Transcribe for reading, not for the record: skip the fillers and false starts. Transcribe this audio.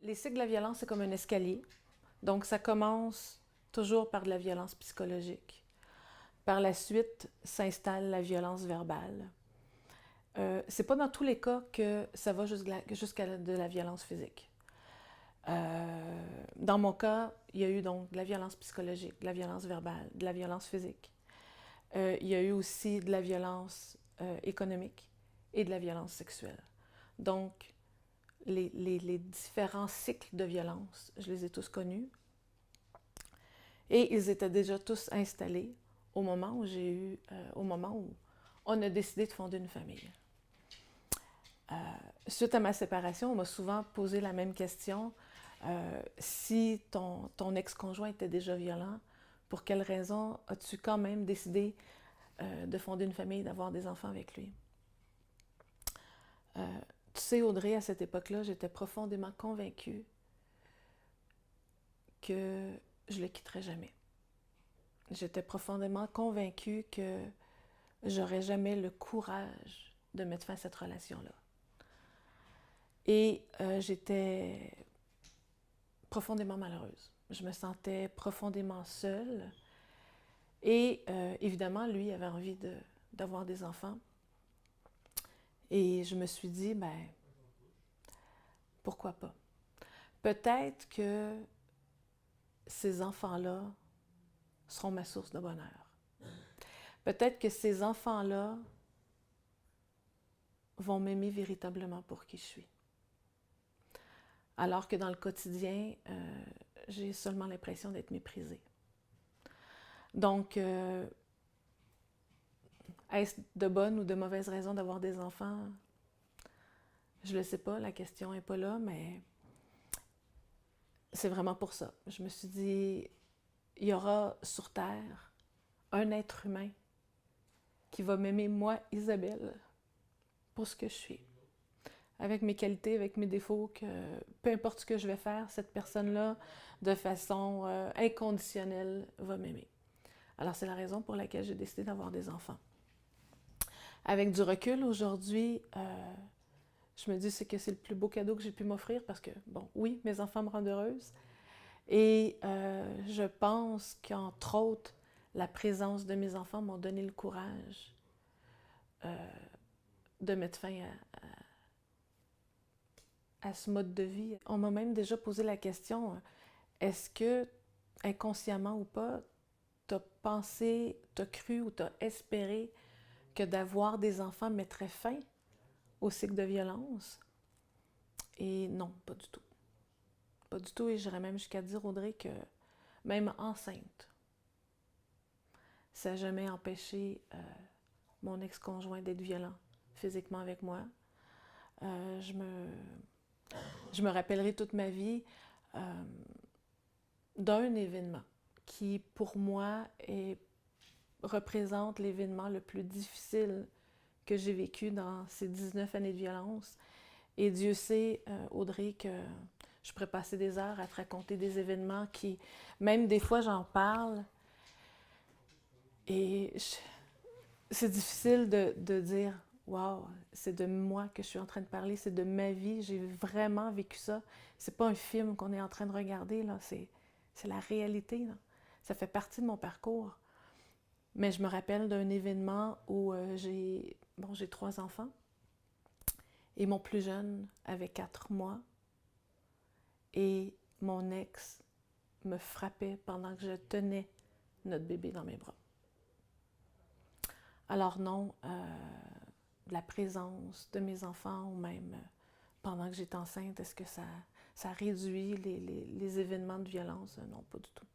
Les cycles de la violence, c'est comme un escalier. Donc, ça commence toujours par de la violence psychologique. Par la suite, s'installe la violence verbale. C'est pas dans tous les cas que ça va jusqu'à de la violence physique. Dans mon cas, il y a eu donc de la violence psychologique, de la violence verbale, de la violence physique. Il y a eu aussi de la violence économique et de la violence sexuelle. Donc, les différents cycles de violence, je les ai tous connus. Et ils étaient déjà tous installés au moment où on a décidé de fonder une famille. Suite à ma séparation, on m'a souvent posé la même question. Si ton ex-conjoint était déjà violent, pour quelle raison as-tu quand même décidé de fonder une famille, d'avoir des enfants avec lui? Tu sais, Audrey, à cette époque-là, j'étais profondément convaincue que je le quitterais jamais. J'étais profondément convaincue que j'aurais jamais le courage de mettre fin à cette relation-là. Et j'étais profondément malheureuse. Je me sentais profondément seule. Et évidemment, lui avait envie d'avoir des enfants. Et je me suis dit, ben, pourquoi pas? Peut-être que ces enfants-là seront ma source de bonheur. Peut-être que ces enfants-là vont m'aimer véritablement pour qui je suis. Alors que dans le quotidien, j'ai seulement l'impression d'être méprisée. Donc, est-ce de bonnes ou de mauvaises raisons d'avoir des enfants? Je ne le sais pas, la question n'est pas là, mais c'est vraiment pour ça. Je me suis dit, il y aura sur Terre un être humain qui va m'aimer, moi, Isabelle, pour ce que je suis. Avec mes qualités, avec mes défauts, que peu importe ce que je vais faire, cette personne-là, de façon inconditionnelle, va m'aimer. Alors, c'est la raison pour laquelle j'ai décidé d'avoir des enfants. Avec du recul, aujourd'hui, je me dis que c'est le plus beau cadeau que j'ai pu m'offrir parce que, bon, oui, mes enfants me rendent heureuse. Et je pense qu'entre autres, la présence de mes enfants m'ont donné le courage de mettre fin à ce mode de vie. On m'a même déjà posé la question, est-ce que, inconsciemment ou pas, t'as pensé, t'as cru ou t'as espéré que d'avoir des enfants mettrait fin au cycle de violence? Et non, pas du tout. Pas du tout, et j'irais même jusqu'à dire, Audrey, que même enceinte, ça n'a jamais empêché mon ex-conjoint d'être violent physiquement avec moi. Je me rappellerai toute ma vie d'un événement qui, pour moi, représente l'événement le plus difficile que j'ai vécu dans ces 19 années de violence. Et Dieu sait, Audrey, que je pourrais passer des heures à te raconter des événements qui, même des fois, j'en parle. Et c'est difficile de dire, waouh, c'est de moi que je suis en train de parler, c'est de ma vie, j'ai vraiment vécu ça. C'est pas un film qu'on est en train de regarder, là, c'est la réalité, là. Ça fait partie de mon parcours. Mais je me rappelle d'un événement où j'ai 3 enfants et mon plus jeune avait 4 mois et mon ex me frappait pendant que je tenais notre bébé dans mes bras. Alors non, la présence de mes enfants ou même pendant que j'étais enceinte, est-ce que ça réduit les événements de violence? Non, pas du tout.